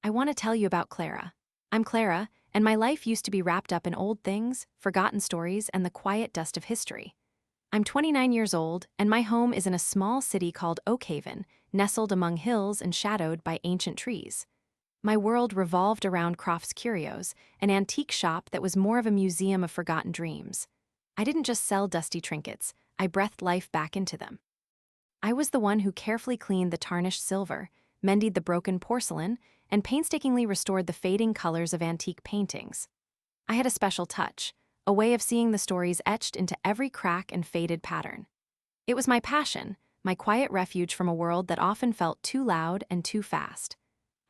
I want to tell you about Clara. I'm Clara, and my life used to be wrapped up in old things, forgotten stories, and the quiet dust of history. I'm 29 years old, and my home is in a small city called Oakhaven, nestled among hills and shadowed by ancient trees. My world revolved around Croft's Curios, an antique shop that was more of a museum of forgotten dreams. I didn't just sell dusty trinkets, I breathed life back into them. I was the one who carefully cleaned the tarnished silver, mended the broken porcelain, and painstakingly restored the fading colors of antique paintings. I had a special touch, a way of seeing the stories etched into every crack and faded pattern. It was my passion, my quiet refuge from a world that often felt too loud and too fast.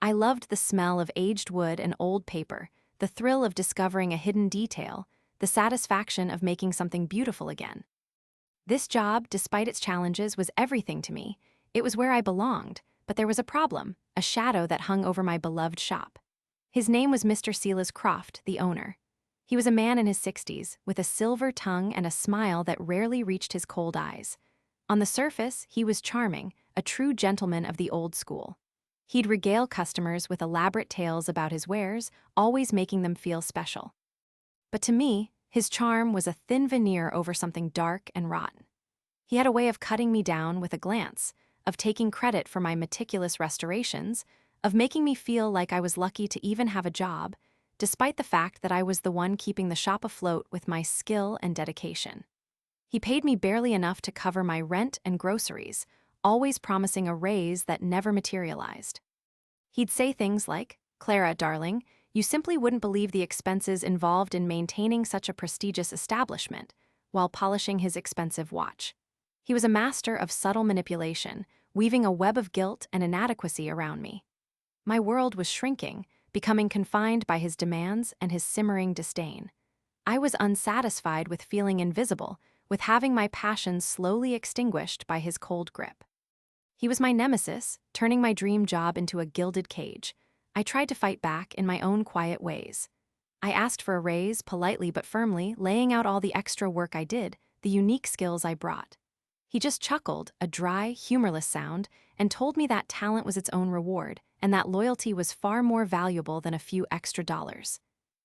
I loved the smell of aged wood and old paper, the thrill of discovering a hidden detail, the satisfaction of making something beautiful again. This job, despite its challenges, was everything to me. It was where I belonged, but there was a problem, a shadow that hung over my beloved shop. His name was Mr. Silas Croft, the owner. He was a man in his 60s, with a silver tongue and a smile that rarely reached his cold eyes. On the surface, he was charming, a true gentleman of the old school. He'd regale customers with elaborate tales about his wares, always making them feel special. But to me, his charm was a thin veneer over something dark and rotten. He had a way of cutting me down with a glance, of taking credit for my meticulous restorations, of making me feel like I was lucky to even have a job, despite the fact that I was the one keeping the shop afloat with my skill and dedication. He paid me barely enough to cover my rent and groceries, always promising a raise that never materialized. He'd say things like, "Clara, darling, you simply wouldn't believe the expenses involved in maintaining such a prestigious establishment," while polishing his expensive watch. He was a master of subtle manipulation, weaving a web of guilt and inadequacy around me. My world was shrinking, becoming confined by his demands and his simmering disdain. I was unsatisfied with feeling invisible, with having my passions slowly extinguished by his cold grip. He was my nemesis, turning my dream job into a gilded cage. I tried to fight back in my own quiet ways. I asked for a raise, politely but firmly, laying out all the extra work I did, the unique skills I brought. He just chuckled, a dry, humorless sound, and told me that talent was its own reward, and that loyalty was far more valuable than a few extra dollars.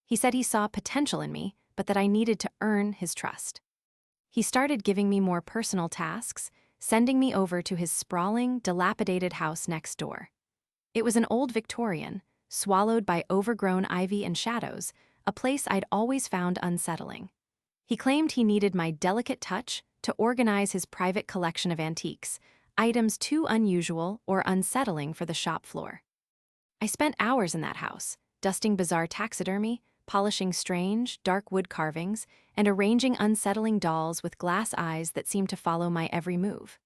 He said he saw potential in me, but that I needed to earn his trust. He started giving me more personal tasks, sending me over to his sprawling, dilapidated house next door. It was an old Victorian, swallowed by overgrown ivy and shadows, a place I'd always found unsettling. He claimed he needed my delicate touch to organize his private collection of antiques, items too unusual or unsettling for the shop floor. I spent hours in that house, dusting bizarre taxidermy, polishing strange, dark wood carvings, and arranging unsettling dolls with glass eyes that seemed to follow my every move.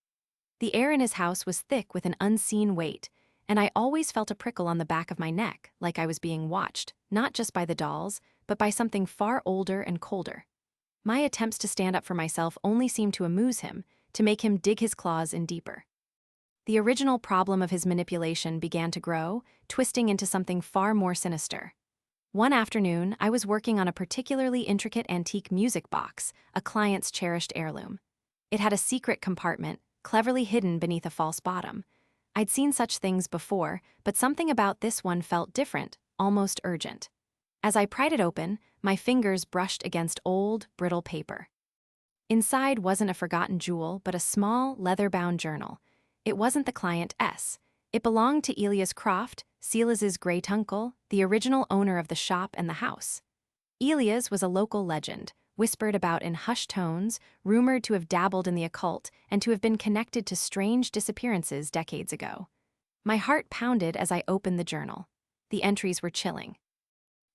The air in his house was thick with an unseen weight, and I always felt a prickle on the back of my neck, like I was being watched, not just by the dolls, but by something far older and colder. My attempts to stand up for myself only seemed to amuse him, to make him dig his claws in deeper. The original problem of his manipulation began to grow, twisting into something far more sinister. One afternoon, I was working on a particularly intricate antique music box, a client's cherished heirloom. It had a secret compartment, cleverly hidden beneath a false bottom. I'd seen such things before, but something about this one felt different, almost urgent. As I pried it open, my fingers brushed against old, brittle paper. Inside wasn't a forgotten jewel, but a small, leather-bound journal. It wasn't the client S. It belonged to Elias Croft, Silas's great uncle, the original owner of the shop and the house. Elias was a local legend, whispered about in hushed tones, rumored to have dabbled in the occult, and to have been connected to strange disappearances decades ago. My heart pounded as I opened the journal. The entries were chilling.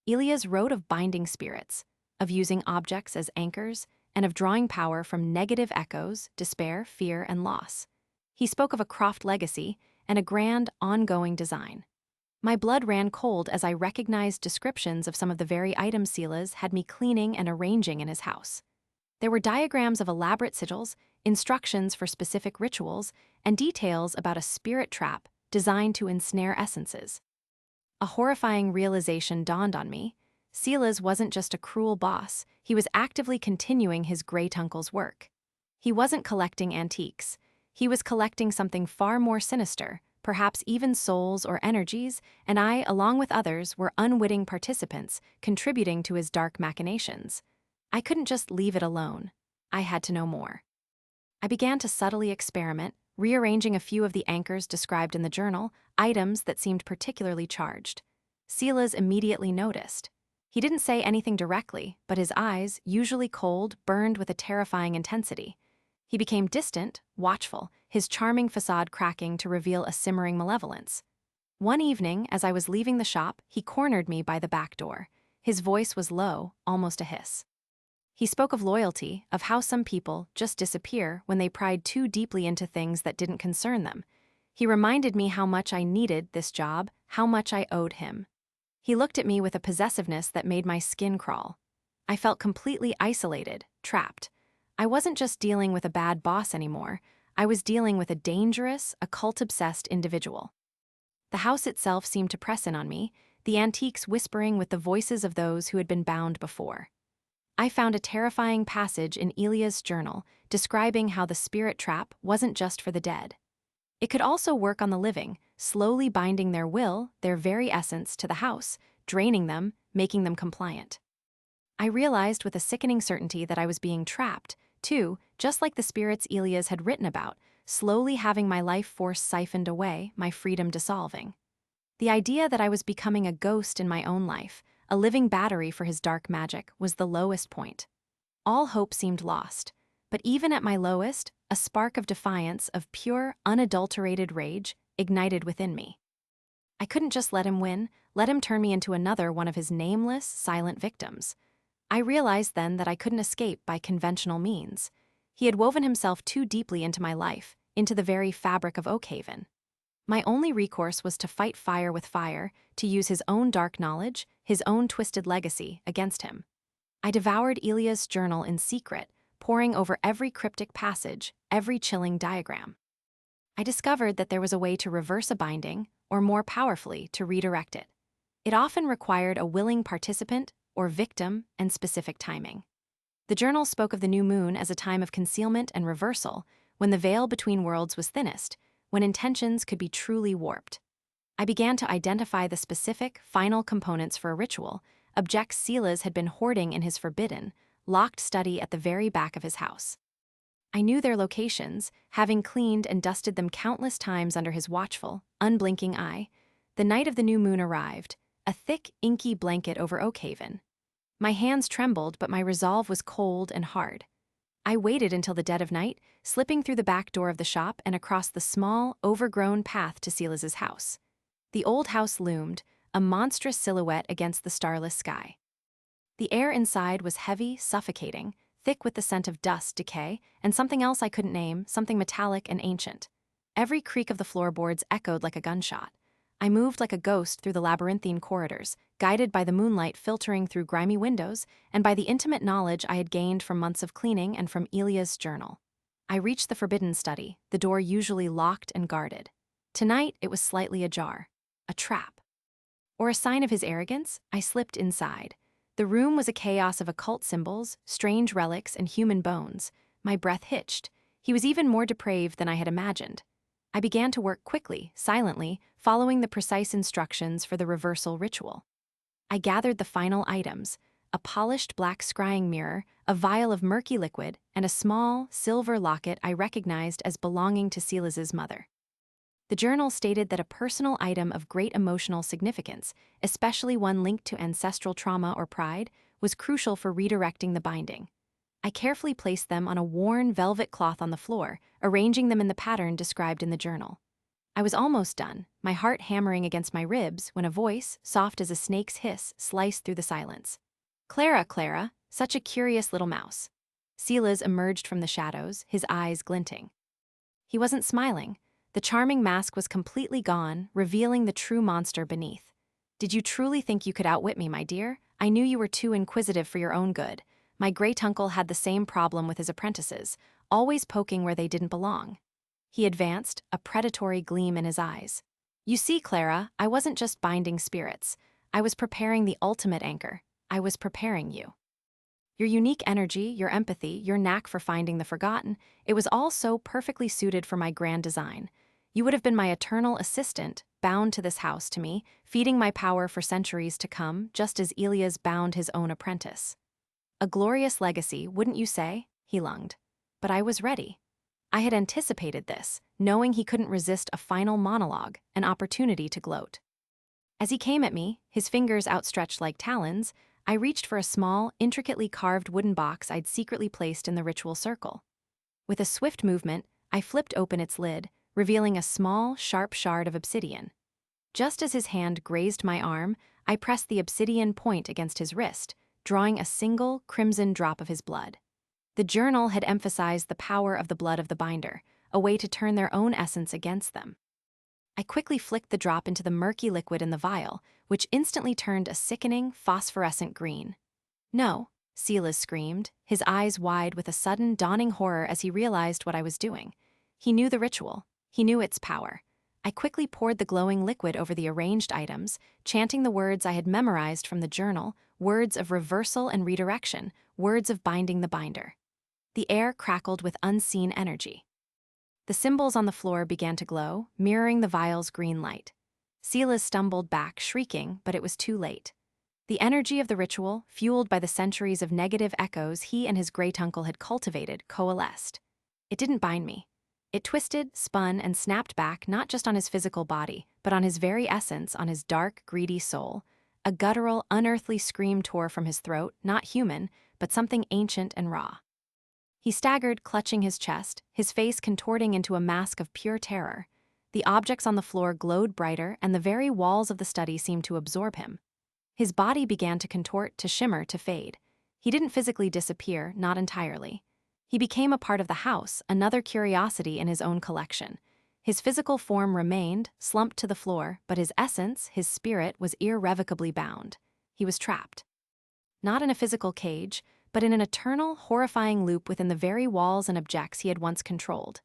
Elias wrote of binding spirits, of using objects as anchors, and of drawing power from negative echoes, despair, fear, and loss. He spoke of a Croft legacy and a grand, ongoing design. My blood ran cold as I recognized descriptions of some of the very items Silas had me cleaning and arranging in his house. There were diagrams of elaborate sigils, instructions for specific rituals, and details about a spirit trap designed to ensnare essences. A horrifying realization dawned on me. Silas wasn't just a cruel boss, he was actively continuing his great-uncle's work. He wasn't collecting antiques. He was collecting something far more sinister, perhaps even souls or energies, and I, along with others, were unwitting participants, contributing to his dark machinations. I couldn't just leave it alone. I had to know more. I began to subtly experiment, rearranging a few of the anchors described in the journal, items that seemed particularly charged. Silas immediately noticed. He didn't say anything directly, but his eyes, usually cold, burned with a terrifying intensity. He became distant, watchful, his charming facade cracking to reveal a simmering malevolence. One evening, as I was leaving the shop, he cornered me by the back door. His voice was low, almost a hiss. He spoke of loyalty, of how some people just disappear when they pried too deeply into things that didn't concern them. He reminded me how much I needed this job, how much I owed him. He looked at me with a possessiveness that made my skin crawl. I felt completely isolated, trapped. I wasn't just dealing with a bad boss anymore. I was dealing with a dangerous, occult-obsessed individual. The house itself seemed to press in on me, the antiques whispering with the voices of those who had been bound before. I found a terrifying passage in Elia's journal describing how the spirit trap wasn't just for the dead. It could also work on the living, slowly binding their will, their very essence, to the house, draining them, making them compliant. I realized with a sickening certainty that I was being trapped, too, just like the spirits Elias had written about, slowly having my life force siphoned away, my freedom dissolving. The idea that I was becoming a ghost in my own life, a living battery for his dark magic, was the lowest point. All hope seemed lost, but even at my lowest, a spark of defiance, of pure, unadulterated rage, ignited within me. I couldn't just let him win, let him turn me into another one of his nameless, silent victims. I realized then that I couldn't escape by conventional means. He had woven himself too deeply into my life, into the very fabric of Oakhaven. My only recourse was to fight fire with fire, to use his own dark knowledge, his own twisted legacy, against him. I devoured Elia's journal in secret, poring over every cryptic passage, every chilling diagram. I discovered that there was a way to reverse a binding, or more powerfully, to redirect it. It often required a willing participant, or victim, and specific timing. The journal spoke of the new moon as a time of concealment and reversal, when the veil between worlds was thinnest, when intentions could be truly warped. I began to identify the specific, final components for a ritual, objects Silas had been hoarding in his forbidden, locked study at the very back of his house. I knew their locations, having cleaned and dusted them countless times under his watchful, unblinking eye. The night of the new moon arrived, a thick, inky blanket over Oakhaven. My hands trembled, but my resolve was cold and hard. I waited until the dead of night, slipping through the back door of the shop and across the small, overgrown path to Silas's house. The old house loomed, a monstrous silhouette against the starless sky. The air inside was heavy, suffocating, thick with the scent of dust, decay, and something else I couldn't name, something metallic and ancient. Every creak of the floorboards echoed like a gunshot. I moved like a ghost through the labyrinthine corridors, guided by the moonlight filtering through grimy windows and by the intimate knowledge I had gained from months of cleaning and from Elia's journal. I reached the forbidden study, the door usually locked and guarded. Tonight it was slightly ajar. A trap. Or a sign of his arrogance, I slipped inside. The room was a chaos of occult symbols, strange relics, and human bones. My breath hitched. He was even more depraved than I had imagined. I began to work quickly, silently, following the precise instructions for the reversal ritual. I gathered the final items: a polished black scrying mirror, a vial of murky liquid, and a small, silver locket I recognized as belonging to Silas's mother. The journal stated that a personal item of great emotional significance, especially one linked to ancestral trauma or pride, was crucial for redirecting the binding. I carefully placed them on a worn velvet cloth on the floor, arranging them in the pattern described in the journal. I was almost done, my heart hammering against my ribs, when a voice, soft as a snake's hiss, sliced through the silence. "Clara, Clara, such a curious little mouse." Silas emerged from the shadows, his eyes glinting. He wasn't smiling. The charming mask was completely gone, revealing the true monster beneath. "Did you truly think you could outwit me, my dear? I knew you were too inquisitive for your own good. My great-uncle had the same problem with his apprentices, always poking where they didn't belong." He advanced, a predatory gleam in his eyes. "You see, Clara, I wasn't just binding spirits. I was preparing the ultimate anchor. I was preparing you. Your unique energy, your empathy, your knack for finding the forgotten, it was all so perfectly suited for my grand design. You would have been my eternal assistant, bound to this house to me, feeding my power for centuries to come, just as Elias bound his own apprentice. A glorious legacy, wouldn't you say? He lunged. But I was ready. I had anticipated this, knowing he couldn't resist a final monologue, an opportunity to gloat. As he came at me, his fingers outstretched like talons, I reached for a small, intricately carved wooden box I'd secretly placed in the ritual circle. With a swift movement, I flipped open its lid, revealing a small, sharp shard of obsidian. Just as his hand grazed my arm, I pressed the obsidian point against his wrist, drawing a single, crimson drop of his blood. The journal had emphasized the power of the blood of the binder, a way to turn their own essence against them. I quickly flicked the drop into the murky liquid in the vial, which instantly turned a sickening, phosphorescent green. No, Silas screamed, his eyes wide with a sudden, dawning horror as he realized what I was doing. He knew the ritual. He knew its power. I quickly poured the glowing liquid over the arranged items, chanting the words I had memorized from the journal, words of reversal and redirection, words of binding the binder. The air crackled with unseen energy. The symbols on the floor began to glow, mirroring the vial's green light. Silas stumbled back, shrieking, but it was too late. The energy of the ritual, fueled by the centuries of negative echoes he and his great-uncle had cultivated, coalesced. It didn't bind me. It twisted, spun, and snapped back not just on his physical body, but on his very essence, on his dark, greedy soul. A guttural, unearthly scream tore from his throat, not human, but something ancient and raw. He staggered, clutching his chest, his face contorting into a mask of pure terror. The objects on the floor glowed brighter, and the very walls of the study seemed to absorb him. His body began to contort, to shimmer, to fade. He didn't physically disappear, not entirely. He became a part of the house, another curiosity in his own collection. His physical form remained, slumped to the floor, but his essence, his spirit, was irrevocably bound. He was trapped. Not in a physical cage, but in an eternal, horrifying loop within the very walls and objects he had once controlled.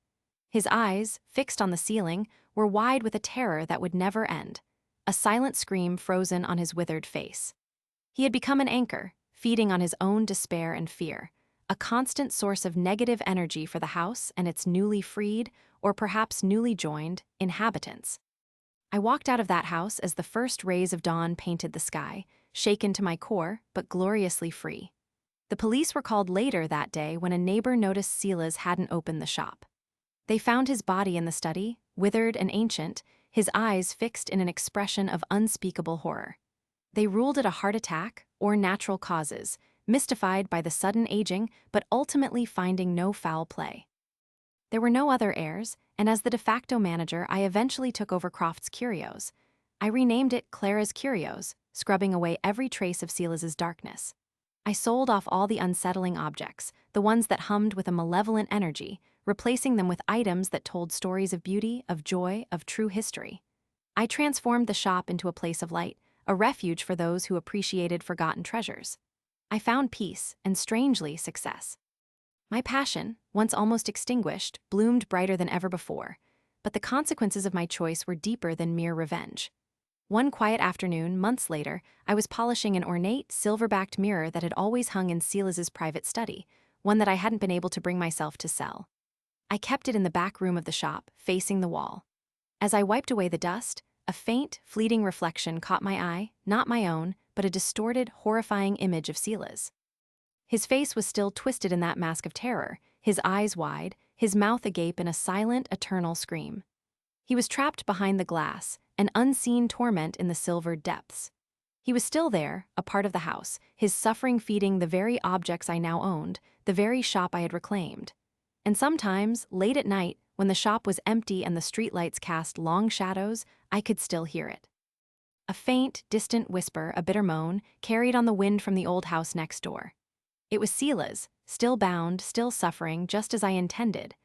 His eyes, fixed on the ceiling, were wide with a terror that would never end, a silent scream frozen on his withered face. He had become an anchor, feeding on his own despair and fear, a constant source of negative energy for the house and its newly freed, or perhaps newly joined, inhabitants. I walked out of that house as the first rays of dawn painted the sky, shaken to my core, but gloriously free. The police were called later that day when a neighbor noticed Silas hadn't opened the shop. They found his body in the study, withered and ancient, his eyes fixed in an expression of unspeakable horror. They ruled it a heart attack or natural causes, mystified by the sudden aging but ultimately finding no foul play. There were no other heirs, and as the de facto manager I eventually took over Croft's Curios. I renamed it Clara's Curios, scrubbing away every trace of Silas's darkness. I sold off all the unsettling objects, the ones that hummed with a malevolent energy, replacing them with items that told stories of beauty, of joy, of true history. I transformed the shop into a place of light, a refuge for those who appreciated forgotten treasures. I found peace and, strangely, success. My passion, once almost extinguished, bloomed brighter than ever before, but the consequences of my choice were deeper than mere revenge. One quiet afternoon, months later, I was polishing an ornate, silver-backed mirror that had always hung in Silas's private study, one that I hadn't been able to bring myself to sell. I kept it in the back room of the shop, facing the wall. As I wiped away the dust, a faint, fleeting reflection caught my eye, not my own, but a distorted, horrifying image of Silas. His face was still twisted in that mask of terror, his eyes wide, his mouth agape in a silent, eternal scream. He was trapped behind the glass, an unseen torment in the silvered depths. He was still there, a part of the house, his suffering feeding the very objects I now owned, the very shop I had reclaimed. And sometimes, late at night, when the shop was empty and the streetlights cast long shadows, I could still hear it. A faint, distant whisper, a bitter moan, carried on the wind from the old house next door. It was Silas, still bound, still suffering, just as I intended.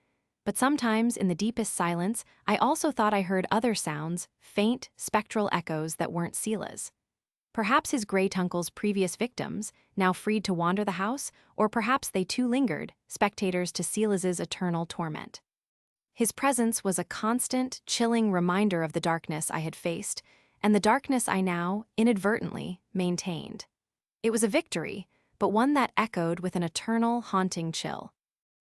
But sometimes, in the deepest silence, I also thought I heard other sounds, faint, spectral echoes that weren't Silas. Perhaps his great-uncle's previous victims, now freed to wander the house, or perhaps they too lingered, spectators to Silas's eternal torment. His presence was a constant, chilling reminder of the darkness I had faced, and the darkness I now, inadvertently, maintained. It was a victory, but one that echoed with an eternal, haunting chill.